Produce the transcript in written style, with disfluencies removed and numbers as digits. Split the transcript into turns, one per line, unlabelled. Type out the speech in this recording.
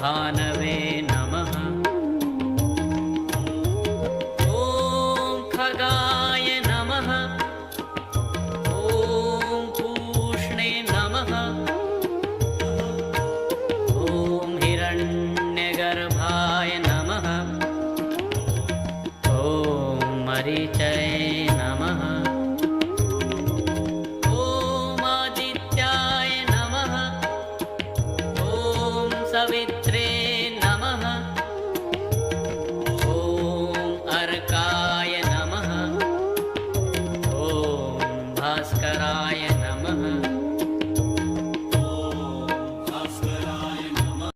भानवे नमः। ॐ खगाय नमः। ॐ पूष्णे नमः। ॐ हिरण्यगर्भाय नमः। ॐ मरीचये नमः। ॐ आदित्याय नमः। ॐ सवित्रे